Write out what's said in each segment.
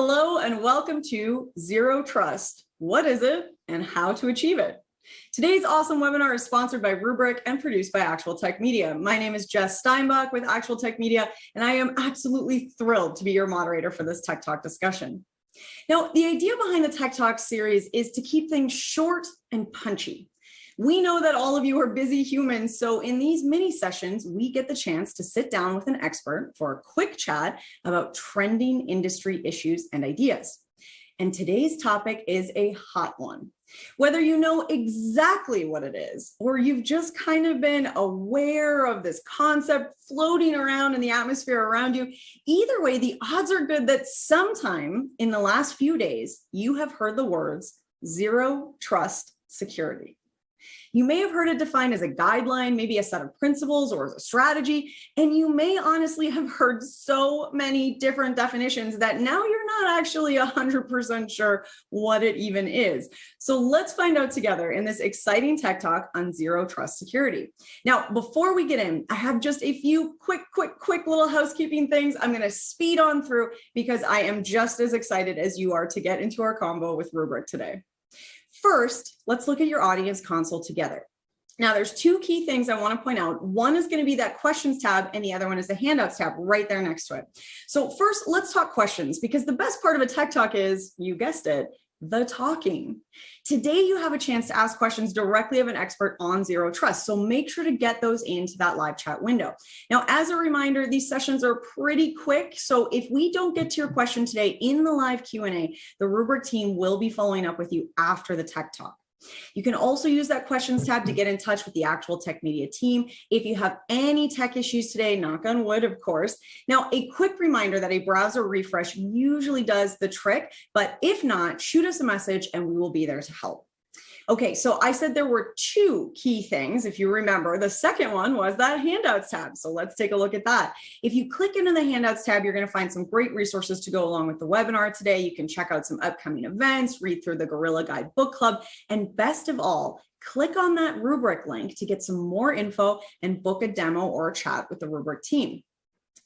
Hello and welcome to Zero Trust. What is it and how to achieve it? Today's awesome webinar is sponsored by Rubric and produced by Actual Tech Media. My name is Jess Steinbach with Actual Tech Media, and I am absolutely thrilled to be your moderator for this Tech Talk discussion. Now, the idea behind the Tech Talk series is to keep things short and punchy. We know that all of you are busy humans, so in these mini sessions, we get the chance to sit down with an expert for a quick chat about trending industry issues and ideas. And today's topic is a hot one. Whether you know exactly what it is, or you've just kind of been aware of this concept floating around in the atmosphere around you, either way, the odds are good that sometime in the last few days, you have heard the words zero trust security. You may have heard it defined as a guideline, maybe a set of principles or as a strategy, and you may honestly have heard so many different definitions that now you're not actually 100% sure what it even is. So let's find out together in this exciting Tech Talk on Zero Trust Security. Now, before we get in, I have just a few quick little housekeeping things I'm going to speed on through because I am just as excited as you are to get into our combo with Rubric today. First, let's look at your audience console together. Now, there's two key things I want to point out. One is going to be that questions tab, and the other one is the handouts tab right there next to it. So first, let's talk questions, because the best part of a Tech Talk is, you guessed it, the talking. Today, you have a chance to ask questions directly of an expert on Zero Trust, so make sure to get those into that live chat window. Now, as a reminder, these sessions are pretty quick, so if we don't get to your question today in the live Q&A, the Rubric team will be following up with you after the Tech Talk. You can also use that questions tab to get in touch with the Actual Tech Media team if you have any tech issues today, knock on wood, of course. Now, a quick reminder that a browser refresh usually does the trick, but if not, shoot us a message and we will be there to help. Okay, so I said there were two key things, if you remember. The second one was that Handouts tab. So let's take a look at that. If you click into the Handouts tab, you're going to find some great resources to go along with the webinar today. You can check out some upcoming events, read through the Gorilla Guide book club, and best of all, click on that Rubric link to get some more info and book a demo or a chat with the Rubric team.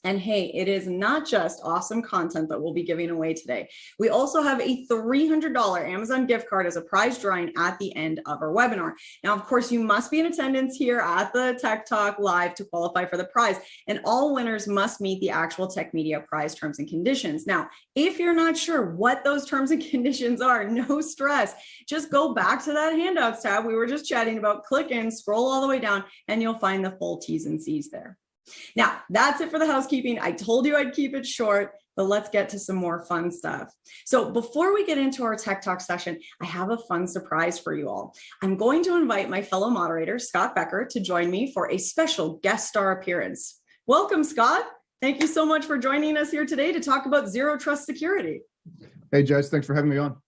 And hey, it is not just awesome content that we'll be giving away today. We also have a $300 Amazon gift card as a prize drawing at the end of our webinar. Now, of course, you must be in attendance here at the Tech Talk Live to qualify for the prize, and all winners must meet the Actual Tech Media prize terms and conditions. Now, if you're not sure what those terms and conditions are, no stress. Just go back to that Handouts tab we were just chatting about, click in, scroll all the way down, and you'll find the full T's and C's there. Now, that's it for the housekeeping. I told you I'd keep it short, but let's get to some more fun stuff. So before we get into our Tech Talk session, I have a fun surprise for you all. I'm going to invite my fellow moderator, Scott Becker, to join me for a special guest star appearance. Welcome, Scott. Thank you so much for joining us here today to talk about Zero Trust Security. Hey, Jess, thanks for having me on.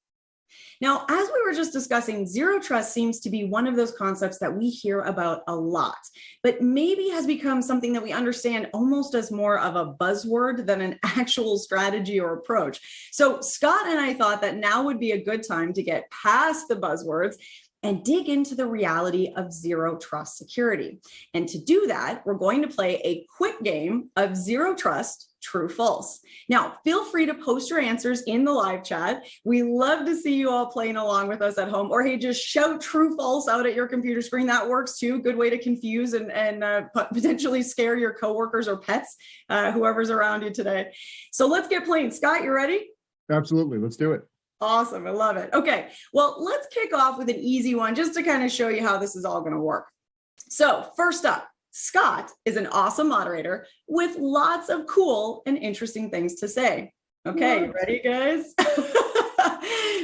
Now, as we were just discussing, zero trust seems to be one of those concepts that we hear about a lot, but maybe has become something that we understand almost as more of a buzzword than an actual strategy or approach. So Scott and I thought that now would be a good time to get past the buzzwords and dig into the reality of zero trust security. And to do that, we're going to play a quick game of zero trust, true, false. Now, feel free to post your answers in the live chat. We love to see you all playing along with us at home, or hey, just shout true, false out at your computer screen. That works too. Good way to confuse and potentially scare your coworkers or pets, whoever's around you today. So let's get playing. Scott, you ready? Absolutely. Let's do it. Awesome. I love it. Okay. Well, let's kick off with an easy one just to kind of show you how this is all going to work. So first up, Scott is an awesome moderator with lots of cool and interesting things to say. Okay, ready, guys?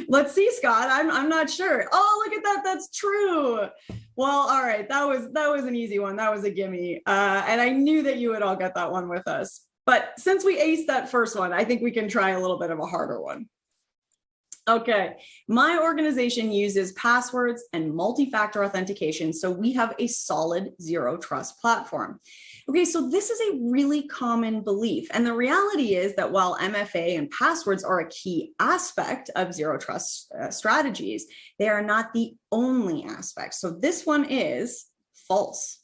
Let's see, Scott. I'm not sure. Oh, look at that. That's true. Well, all right. That was an easy one. That was a gimme. And I knew that you would all get that one with us. But since we aced that first one, I think we can try a little bit of a harder one. Okay, my organization uses passwords and multi-factor authentication, so we have a solid zero trust platform. Okay, so this is a really common belief, and the reality is that while MFA and passwords are a key aspect of zero trust strategies, they are not the only aspect. So this one is false.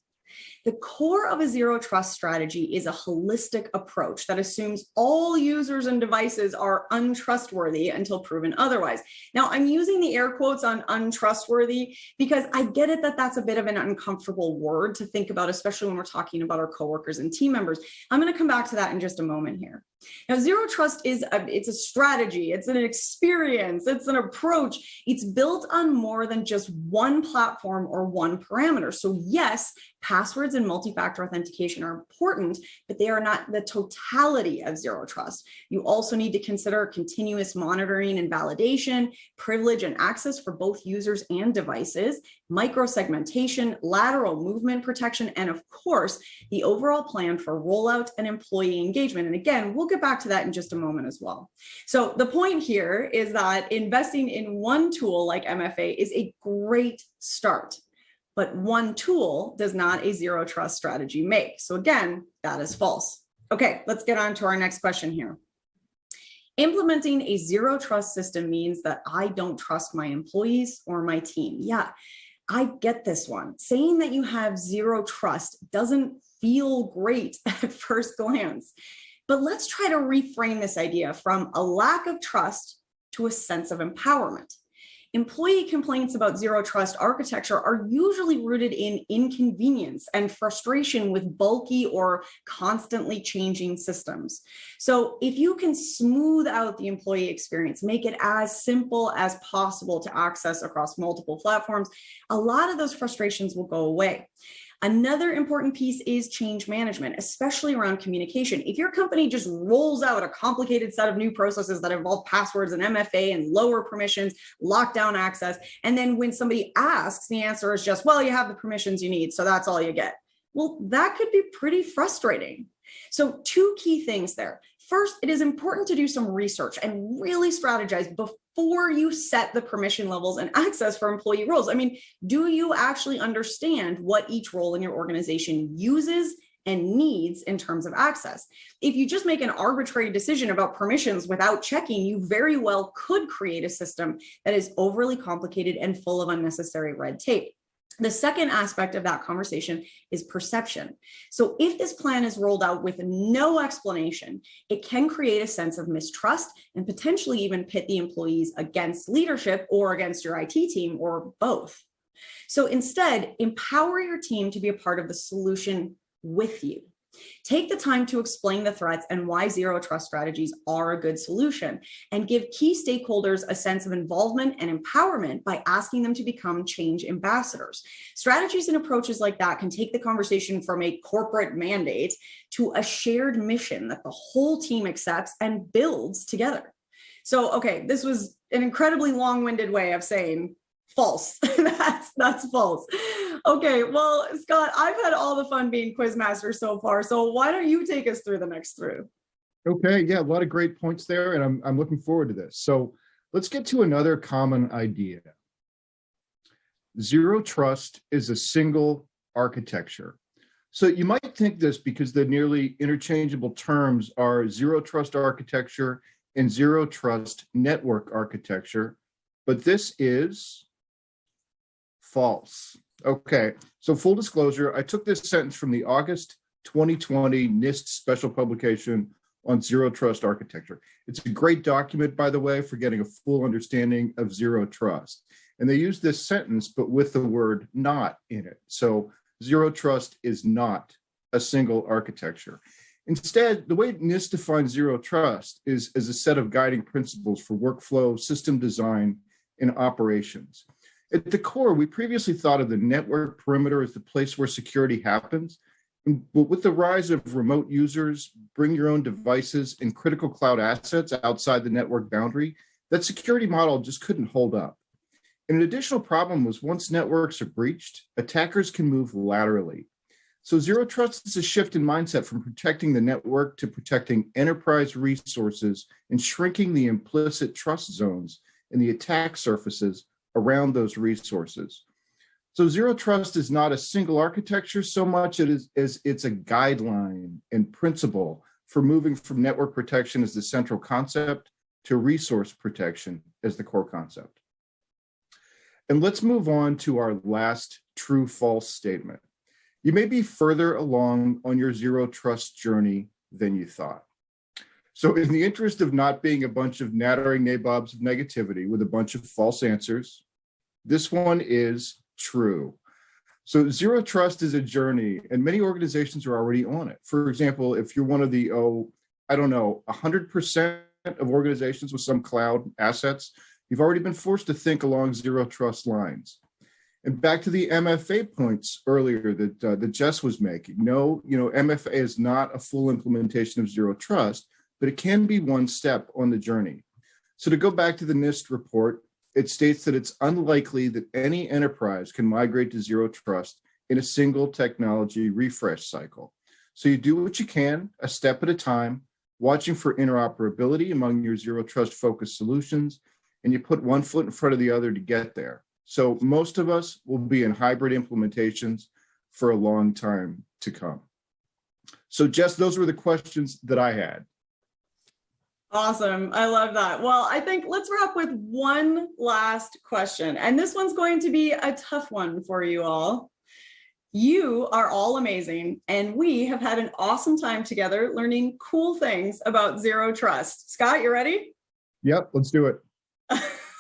The core of a zero trust strategy is a holistic approach that assumes all users and devices are untrustworthy until proven otherwise. Now, I'm using the air quotes on untrustworthy because I get it that that's a bit of an uncomfortable word to think about, especially when we're talking about our coworkers and team members. I'm going to come back to that in just a moment here. Now, zero trust it's a strategy, it's an experience, it's an approach. It's built on more than just one platform or one parameter. So yes, passwords and multi-factor authentication are important, but they are not the totality of zero trust. You also need to consider continuous monitoring and validation, privilege and access for both users and devices, micro-segmentation, lateral movement protection, and of course, the overall plan for rollout and employee engagement. And again, we'll get back to that in just a moment as well. So the point here is that investing in one tool like MFA is a great start, but one tool does not a zero trust strategy make. So again, that is false. Okay, let's get on to our next question here. Implementing a zero trust system means that I don't trust my employees or my team. Yeah, I get this one. Saying that you have zero trust doesn't feel great at first glance. But let's try to reframe this idea from a lack of trust to a sense of empowerment. Employee complaints about zero trust architecture are usually rooted in inconvenience and frustration with bulky or constantly changing systems. So if you can smooth out the employee experience, make it as simple as possible to access across multiple platforms, a lot of those frustrations will go away. Another important piece is change management, especially around communication. If your company just rolls out a complicated set of new processes that involve passwords and MFA and lower permissions, lockdown access, and then when somebody asks, the answer is just, well, you have the permissions you need, so that's all you get. Well, that could be pretty frustrating. So two key things there. First, it is important to do some research and really strategize before you set the permission levels and access for employee roles. I mean, do you actually understand what each role in your organization uses and needs in terms of access? If you just make an arbitrary decision about permissions without checking, you very well could create a system that is overly complicated and full of unnecessary red tape. The second aspect of that conversation is perception. So if this plan is rolled out with no explanation, it can create a sense of mistrust and potentially even pit the employees against leadership or against your IT team or both. So instead, empower your team to be a part of the solution with you. Take the time to explain the threats and why zero trust strategies are a good solution, and give key stakeholders a sense of involvement and empowerment by asking them to become change ambassadors. Strategies and approaches like that can take the conversation from a corporate mandate to a shared mission that the whole team accepts and builds together. So, okay, this was an incredibly long-winded way of saying false. That's false. Okay, well, Scott, I've had all the fun being Quizmaster so far. So why don't you take us through the next through? Okay, yeah, a lot of great points there, and I'm looking forward to this. So let's get to another common idea. Zero trust is a single architecture. So you might think this because the nearly interchangeable terms are zero trust architecture and zero trust network architecture, but this is false. Okay, so full disclosure, I took this sentence from the August 2020 NIST special publication on zero trust architecture. It's a great document, by the way, for getting a full understanding of zero trust. And they use this sentence, but with the word not in it. So zero trust is not a single architecture. Instead, the way NIST defines zero trust is as a set of guiding principles for workflow, system design, and operations. At the core, we previously thought of the network perimeter as the place where security happens. But with the rise of remote users, bring your own devices, and critical cloud assets outside the network boundary, that security model just couldn't hold up. And an additional problem was once networks are breached, attackers can move laterally. So zero trust is a shift in mindset from protecting the network to protecting enterprise resources and shrinking the implicit trust zones and the attack surfaces around those resources. So zero trust is not a single architecture so much as it's a guideline and principle for moving from network protection as the central concept to resource protection as the core concept. And let's move on to our last true-false statement. You may be further along on your zero trust journey than you thought. So in the interest of not being a bunch of nattering nabobs of negativity with a bunch of false answers, this one is true. So zero trust is a journey, and many organizations are already on it. For example, if you're one of the, 100% of organizations with some cloud assets, you've already been forced to think along zero trust lines. And back to the MFA points earlier that Jess was making. No, MFA is not a full implementation of zero trust, but it can be one step on the journey. So to go back to the NIST report, it states that it's unlikely that any enterprise can migrate to zero trust in a single technology refresh cycle. So you do what you can, a step at a time, watching for interoperability among your zero trust focused solutions, and you put one foot in front of the other to get there. So most of us will be in hybrid implementations for a long time to come. So Jess, those were the questions that I had. Awesome. I love that. Well, I think let's wrap with one last question. And this one's going to be a tough one for you all. You are all amazing, and we have had an awesome time together learning cool things about zero trust. Scott, you ready? Yep, let's do it.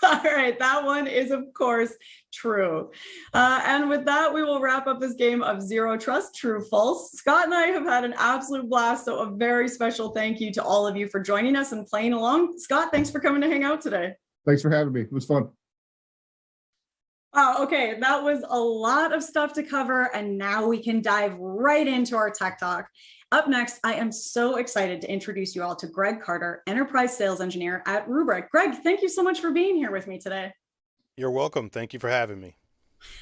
All right, that one is, of course, true. And with that, we will wrap up this game of zero trust, true, false. Scott and I have had an absolute blast, so a very special thank you to all of you for joining us and playing along. Scott, thanks for coming to hang out today. Thanks for having me. It was fun. Wow, okay, that was a lot of stuff to cover, and now we can dive right into our tech talk. Up next, I am so excited to introduce you all to Greg Carter, Enterprise Sales Engineer at Rubric. Greg, thank you so much for being here with me today. You're welcome. Thank you for having me.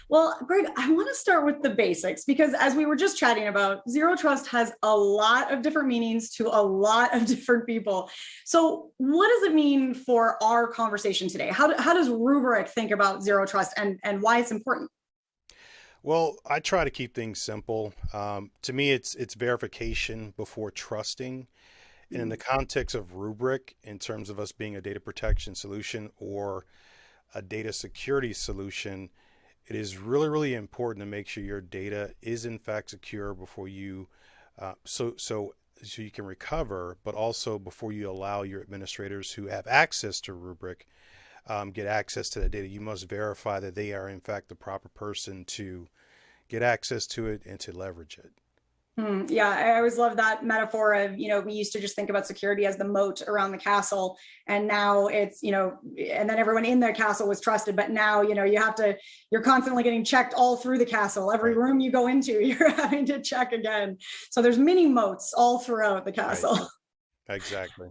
Well, Greg, I want to start with the basics because as we were just chatting about, zero trust has a lot of different meanings to a lot of different people. So what does it mean for our conversation today? How does Rubric think about zero trust and why it's important? Well, I try to keep things simple. To me, it's verification before trusting. And in the context of Rubric, in terms of us being a data protection solution or a data security solution, it is really, really important to make sure your data is in fact secure before you, so you can recover, but also before you allow your administrators who have access to Rubric get access to the data. You must verify that they are in fact the proper person to get access to it and to leverage it. Yeah, I always love that metaphor of, we used to just think about security as the moat around the castle. And now it's, and then everyone in the castle was trusted. But now, you're constantly getting checked all through the castle. Every room you go into, you're having to check again. So there's mini moats all throughout the castle. Right. Exactly.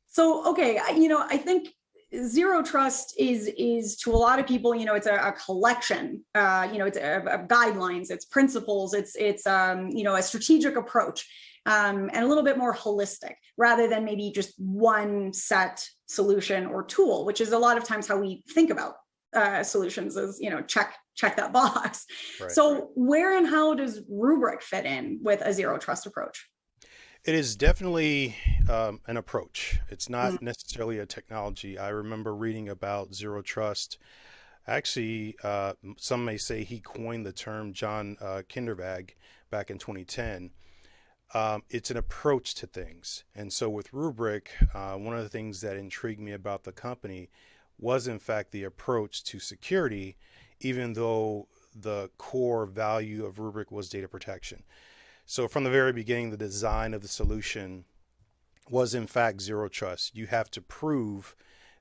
So, okay, I think zero trust is to a lot of people, it's a collection, it's a guidelines, it's principles, it's a strategic approach, and a little bit more holistic rather than maybe just one set solution or tool, which is a lot of times how we think about solutions is, check that box. Right, so where and how does Rubric fit in with a zero trust approach? It is definitely an approach. It's not necessarily a technology. I remember reading about zero trust. Actually, some may say he coined the term, John Kindervag, back in 2010. It's an approach to things. And so with Rubric, one of the things that intrigued me about the company was in fact the approach to security, even though the core value of Rubric was data protection. So from the very beginning, the design of the solution was in fact zero trust. You have to prove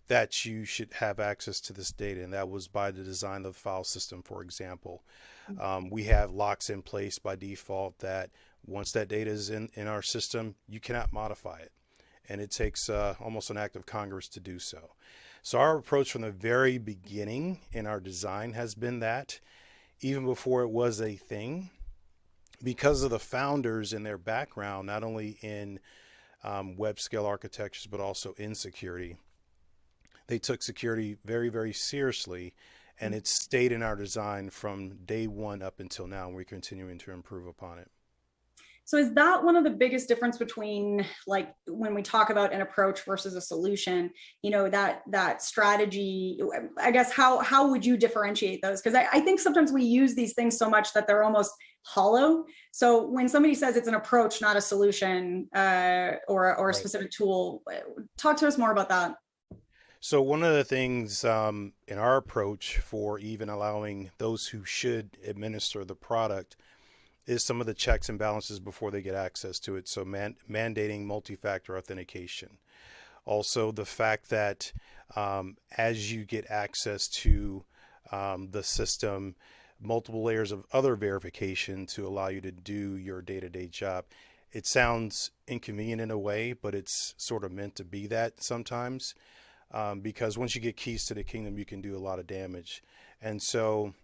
that you should have access to this data, and that was by the design of the file system, for example. We have locks in place by default that once that data is in our system, you cannot modify it. And it takes almost an act of Congress to do so. So our approach from the very beginning in our design has been that, even before it was a thing, because of the founders and their background, not only in web scale architectures, but also in security, they took security very, very seriously, and it's stayed in our design from day one up until now, and we're continuing to improve upon it. So is that one of the biggest difference between, like, when we talk about an approach versus a solution, that strategy, I guess, how would you differentiate those? Because I think sometimes we use these things so much that they're almost hollow. So when somebody says it's an approach, not a solution, or a Right. specific tool, talk to us more about that. So one of the things in our approach for even allowing those who should administer the product is some of the checks and balances before they get access to it. So mandating multi-factor authentication. Also, the fact that as you get access to the system, multiple layers of other verification to allow you to do your day-to-day job. It sounds inconvenient in a way, but it's sort of meant to be that sometimes, because once you get keys to the kingdom, you can do a lot of damage. And so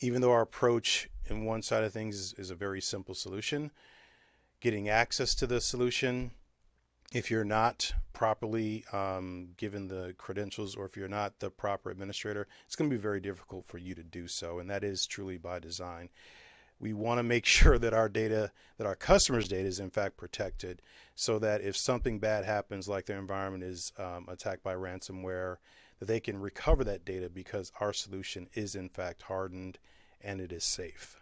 even though our approach in one side of things is a very simple solution, getting access to the solution, if you're not properly given the credentials, or if you're not the proper administrator, it's going to be very difficult for you to do so. And that is truly by design. We want to make sure that our data, that our customers' data is in fact protected, so that if something bad happens, like their environment is attacked by ransomware, that they can recover that data because our solution is in fact hardened and it is safe.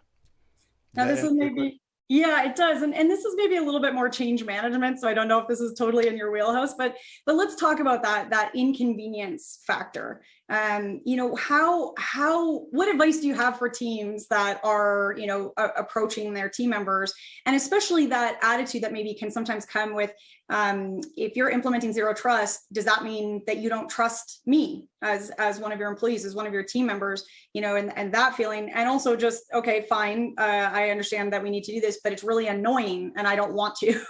Did Now, that this answer is your question? maybe, yeah, it does. And this is maybe a little bit more change management. So I don't know if this is totally in your wheelhouse, but let's talk about that inconvenience factor. What advice do you have for teams that are, approaching their team members, and especially that attitude that maybe can sometimes come with, if you're implementing zero trust, does that mean that you don't trust me as one of your employees, as one of your team members, and that feeling, and also just, okay, fine, I understand that we need to do this, but it's really annoying and I don't want to.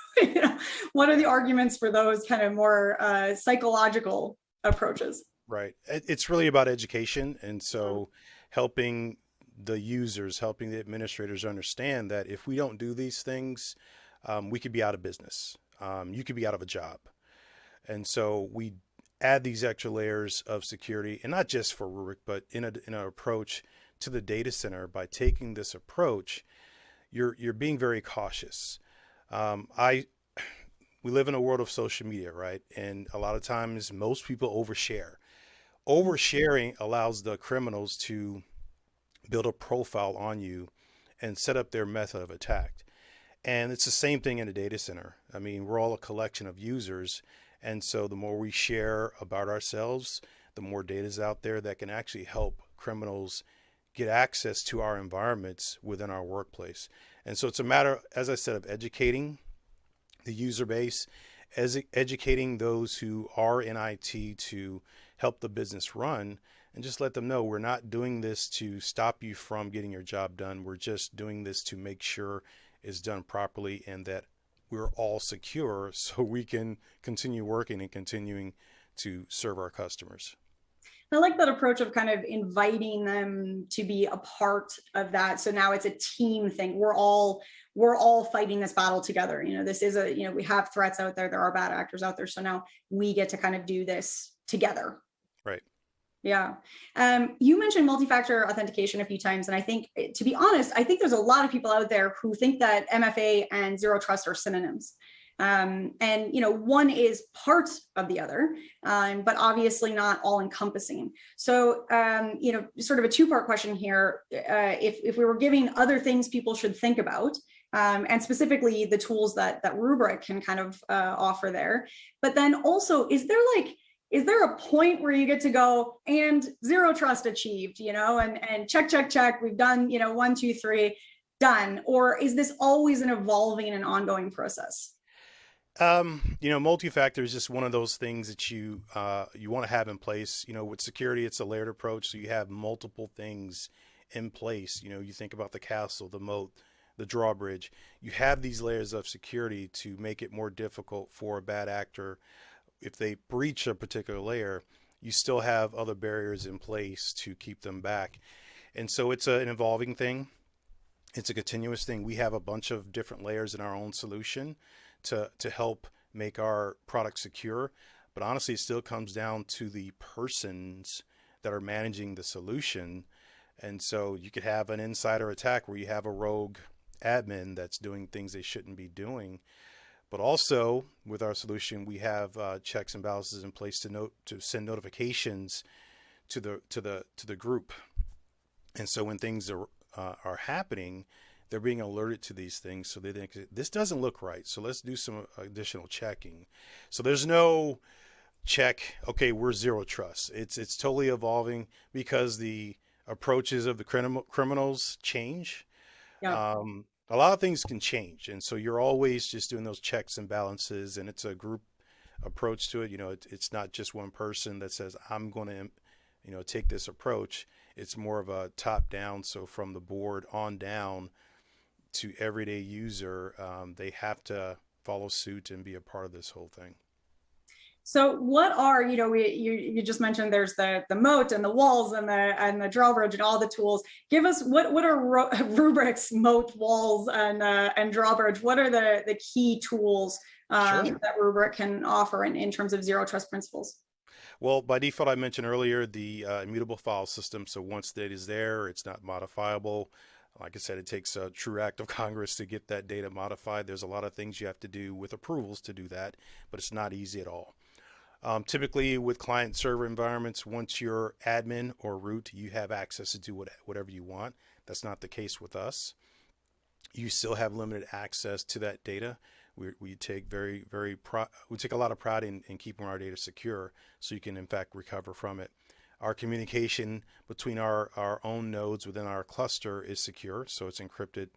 What are the arguments for those kind of more psychological approaches? Right. It's really about education. And so helping the users, helping the administrators understand that if we don't do these things, we could be out of business. You could be out of a job. And so we add these extra layers of security, and not just for Rubric, but in an approach to the data center. By taking this approach, you're being very cautious. We live in a world of social media, right? And a lot of times most people overshare. Oversharing allows the criminals to build a profile on you and set up their method of attack. And it's the same thing in a data center. I mean, we're all a collection of users. And so the more we share about ourselves, the more data is out there that can actually help criminals get access to our environments within our workplace. And so it's a matter, as I said, of educating the user base, as educating those who are in IT to help the business run, and just let them know we're not doing this to stop you from getting your job done. We're just doing this to make sure it's done properly and that we're all secure so we can continue working and continuing to serve our customers. I like that approach of kind of inviting them to be a part of that. So now it's a team thing. We're all fighting this battle together. This is we have threats out there. There are bad actors out there. So now we get to kind of do this together. Right. Yeah. You mentioned multi-factor authentication a few times. And I think, to be honest, I think there's a lot of people out there who think that MFA and zero trust are synonyms. And one is part of the other, but obviously not all encompassing. So, sort of a two-part question here. If we were giving other things people should think about, and specifically the tools that Rubric can kind of offer there, but then also, is there a point where you get to go and zero trust achieved, and check, we've done, 1, 2, 3, done, or is this always an evolving and ongoing process? Multi-factor is just one of those things that you want to have in place. With security, it's a layered approach. So you have multiple things in place. You think about the castle, the moat, the drawbridge. You have these layers of security to make it more difficult for a bad actor. If they breach a particular layer, you still have other barriers in place to keep them back. And so it's an evolving thing. It's a continuous thing. We have a bunch of different layers in our own solution to help make our product secure. But honestly, it still comes down to the persons that are managing the solution. And so you could have an insider attack where you have a rogue admin that's doing things they shouldn't be doing. But also with our solution, we have checks and balances in place to send notifications to the group. And so when things are happening, they're being alerted to these things. So they think this doesn't look right. So let's do some additional checking. So there's no check, okay, we're zero trust. It's totally evolving because the approaches of the criminals change. Yeah. A lot of things can change, and so you're always just doing those checks and balances, and it's a group approach to it. It's not just one person that says I'm going to take this approach. It's more of a top down, so from the board on down to everyday user, they have to follow suit and be a part of this whole thing. So what are, you just mentioned there's the moat and the walls and the drawbridge and all the tools. Give us what are Rubric's moat, walls, and drawbridge? What are the key tools Sure. that Rubric can offer in terms of zero trust principles? Well, by default, I mentioned earlier the immutable file system. So once data is there, it's not modifiable. Like I said, it takes a true act of Congress to get that data modified. There's a lot of things you have to do with approvals to do that, but it's not easy at all. Typically with client server environments, once you're admin or root, you have access to do whatever you want. That's not the case with us. You still have limited access to that data. We take we take a lot of pride in keeping our data secure so you can in fact recover from it. Our communication between our own nodes within our cluster is secure, so it's encrypted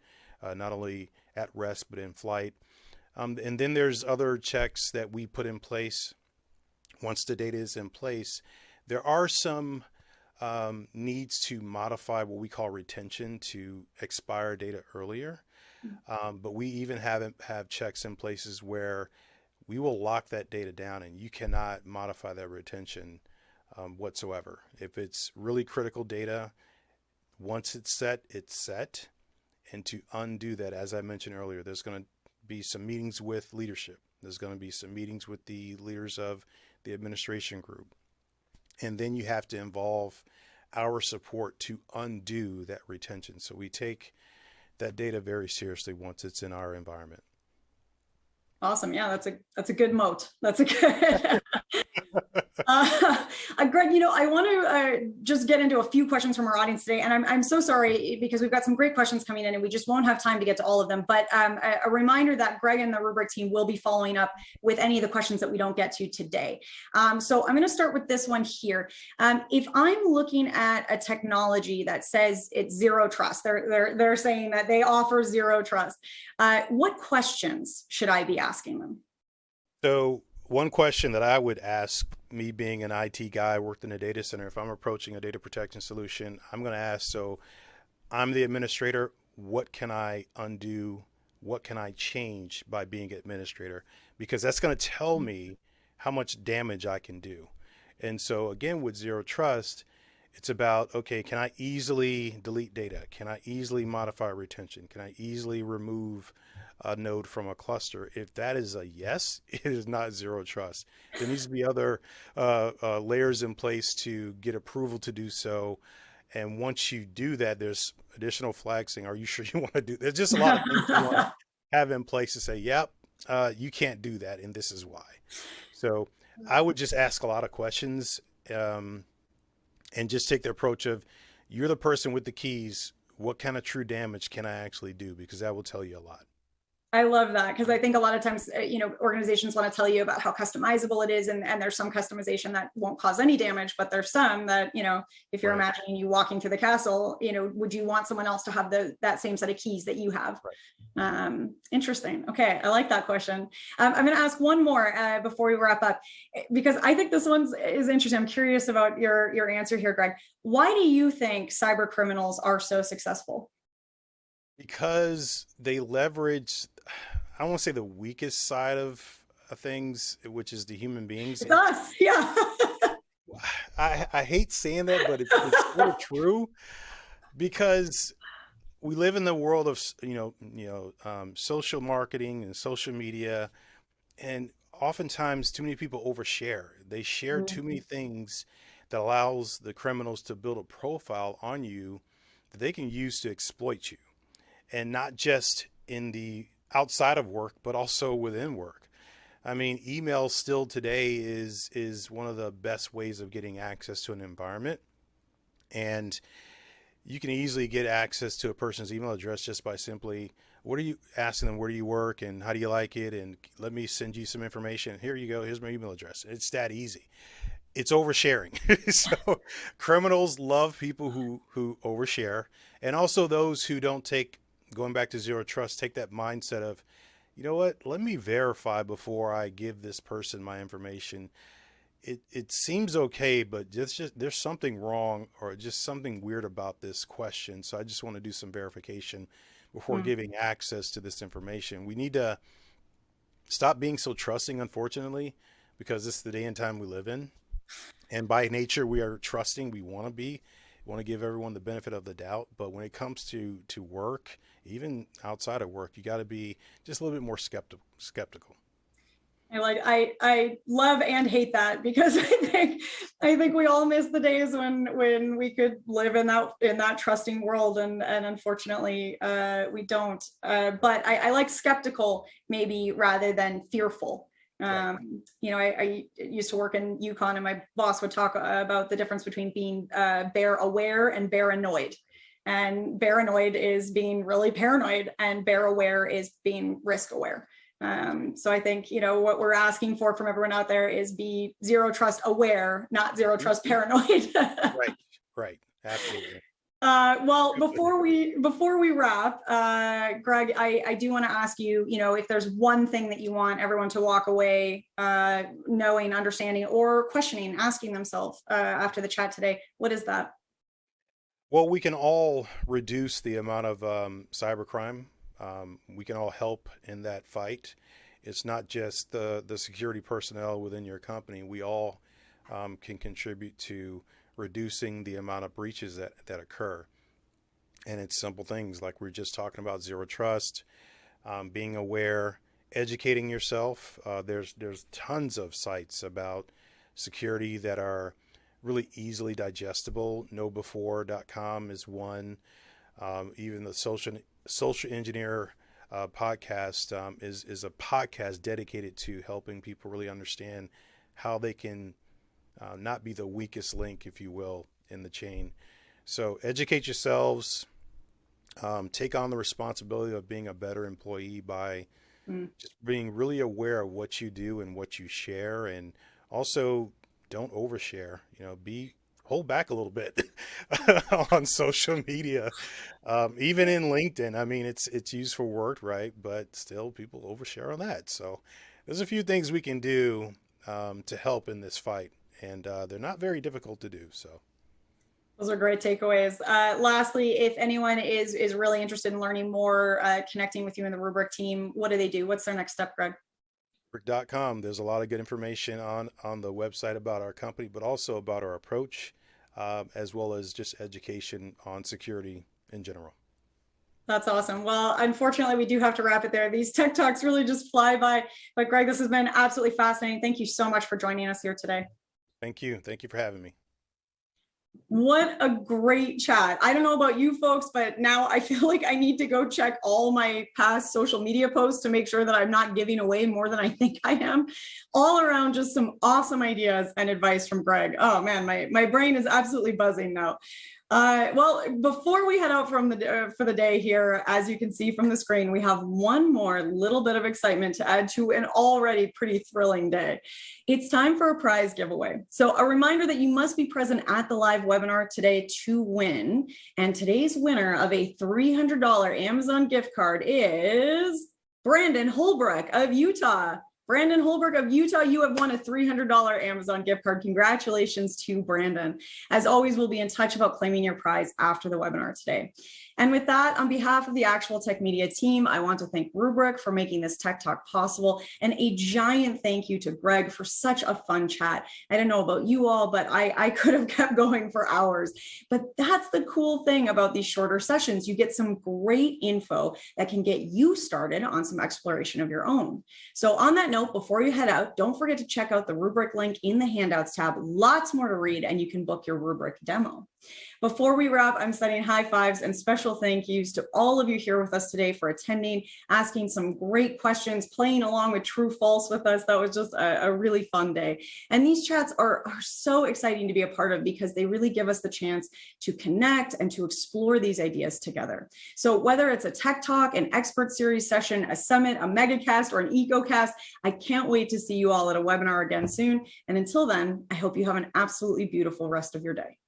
not only at rest but in flight. And then there's other checks that we put in place. Once the data is in place, there are some needs to modify what we call retention to expire data earlier. But we even have checks in places where we will lock that data down and you cannot modify that retention whatsoever. If it's really critical data, once it's set, it's set. And to undo that, as I mentioned earlier, there's going to be some meetings with leadership. There's going to be some meetings with the leaders of the administration group. And then you have to involve our support to undo that retention. So we take that data very seriously once it's in our environment. Awesome. Yeah, that's a good moat. That's a good. Greg, I want to just get into a few questions from our audience today, and I'm so sorry because we've got some great questions coming in, and we just won't have time to get to all of them. But a reminder that Greg and the Rubric team will be following up with any of the questions that we don't get to today. So I'm going to start with this one here. If I'm looking at a technology that says it's zero trust, they're saying that they offer zero trust. What questions should I be asking them? So one question that I would ask, me being an IT guy, worked in a data center, if I'm approaching a data protection solution, I'm going to ask, so I'm the administrator, what can I undo? What can I change by being administrator? Because that's going to tell me how much damage I can do. And so again, with zero trust, it's about, okay, can I easily delete data? Can I easily modify retention? Can I easily remove a node from a cluster? If that is a yes, it is not zero trust. There needs to be other layers in place to get approval to do so. And once you do that, there's additional flags saying, are you sure you want to do? There's just a lot of things you want to have in place to say, yep, you can't do that, and this is why. So I would just ask a lot of questions and just take the approach of, you're the person with the keys. What kind of true damage can I actually do? Because that will tell you a lot. I love that, because I think a lot of times, organizations want to tell you about how customizable it is, and there's some customization that won't cause any damage, but there's some that, if you're imagining you walking through the castle, would you want someone else to have that same set of keys that you have? Right. Interesting. Okay, I like that question. I'm going to ask one more before we wrap up, because I think this one is interesting. I'm curious about your answer here, Greg. Why do you think cyber criminals are so successful? Because they leverage, I don't want to say the weakest side of things, which is the human beings. It's us, yeah. I hate saying that, but it's sort of true, because we live in the world of social marketing and social media, and oftentimes too many people overshare. They share too many things that allows the criminals to build a profile on you that they can use to exploit you. and not just in the outside of work, but also within work. I mean, email still today is one of the best ways of getting access to an environment. And you can easily get access to a person's email address just by simply, what are you asking them? Where do you work and how do you like it? And let me send you some information. Here you go. Here's my email address. It's that easy. It's oversharing. So criminals love people who overshare, and also those who don't take, going back to zero trust, take that mindset of, you know what, let me verify before I give this person my information. It seems okay, but just there's something wrong or just something weird about this question. So I just want to do some verification before giving access to this information. We need to stop being so trusting, unfortunately, because this is the day and time we live in. And by nature, we are trusting. We want to be. We want to give everyone the benefit of the doubt. But when it comes to work, even outside of work, you got to be just a little bit more skeptical. I love and hate that, because I think we all miss the days when we could live in that trusting world, and unfortunately we don't. But I like skeptical maybe rather than fearful. Right. You know, I used to work in Yukon, and my boss would talk about the difference between being bear aware and bear annoyed. And bear annoyed is being really paranoid, and bear aware is being risk aware. So I think, you know, what we're asking for from everyone out there is be zero trust aware, not zero trust paranoid. Right. Absolutely. Well, before we wrap, Greg, I do want to ask you, you know, if there's one thing that you want everyone to walk away knowing, understanding, or questioning, asking themselves after the chat today, what is that? Well, we can all reduce the amount of cybercrime. We can all help in that fight. It's not just the security personnel within your company. We all can contribute to reducing the amount of breaches that occur. And it's simple things like we're just talking about: zero trust, being aware, educating yourself. There's tons of sites about security that are really easily digestible. KnowBefore.com is one. Even the social engineer podcast is a podcast dedicated to helping people really understand how they can not be the weakest link, if you will, in the chain. So educate yourselves, take on the responsibility of being a better employee by just being really aware of what you do and what you share, and also don't overshare. You know, hold back a little bit on social media, even in LinkedIn. I mean, it's used for work, right? But still, people overshare on that. So there's a few things we can do to help in this fight, and they're not very difficult to do. So those are great takeaways. Lastly, if anyone is really interested in learning more, connecting with you and the Rubric team, what do they do? What's their next step, Greg? Rubric.com. There's a lot of good information on the website about our company, but also about our approach, as well as just education on security in general. That's awesome. Well, unfortunately, we do have to wrap it there. These tech talks really just fly by. But Greg, this has been absolutely fascinating. Thank you so much for joining us here today. Thank you. Thank you for having me. What a great chat. I don't know about you folks, but now I feel like I need to go check all my past social media posts to make sure that I'm not giving away more than I think I am. All around, just some awesome ideas and advice from Greg. Oh man, my brain is absolutely buzzing now. Well, before we head out for the day here, as you can see from the screen, we have one more little bit of excitement to add to an already pretty thrilling day. It's time for a prize giveaway. So a reminder that you must be present at the live webinar today to win. And today's winner of a $300 Amazon gift card is Brandon Holbrook of Utah. Brandon Holbrook of Utah, you have won a $300 Amazon gift card. Congratulations to Brandon. As always, we'll be in touch about claiming your prize after the webinar today. And with that, on behalf of the Actual Tech Media team, I want to thank Rubric for making this Tech Talk possible, and a giant thank you to Greg for such a fun chat. I don't know about you all, but I could have kept going for hours. But that's the cool thing about these shorter sessions. You get some great info that can get you started on some exploration of your own. So on that note, before you head out, don't forget to check out the Rubric link in the Handouts tab. Lots more to read, and you can book your Rubric demo. Before we wrap, I'm sending high fives and special thank yous to all of you here with us today for attending, asking some great questions, playing along with true false with us. That was just a really fun day. And these chats are so exciting to be a part of because they really give us the chance to connect and to explore these ideas together. So whether it's a tech talk, an expert series session, a summit, a megacast, or an ecocast, I can't wait to see you all at a webinar again soon. And until then, I hope you have an absolutely beautiful rest of your day.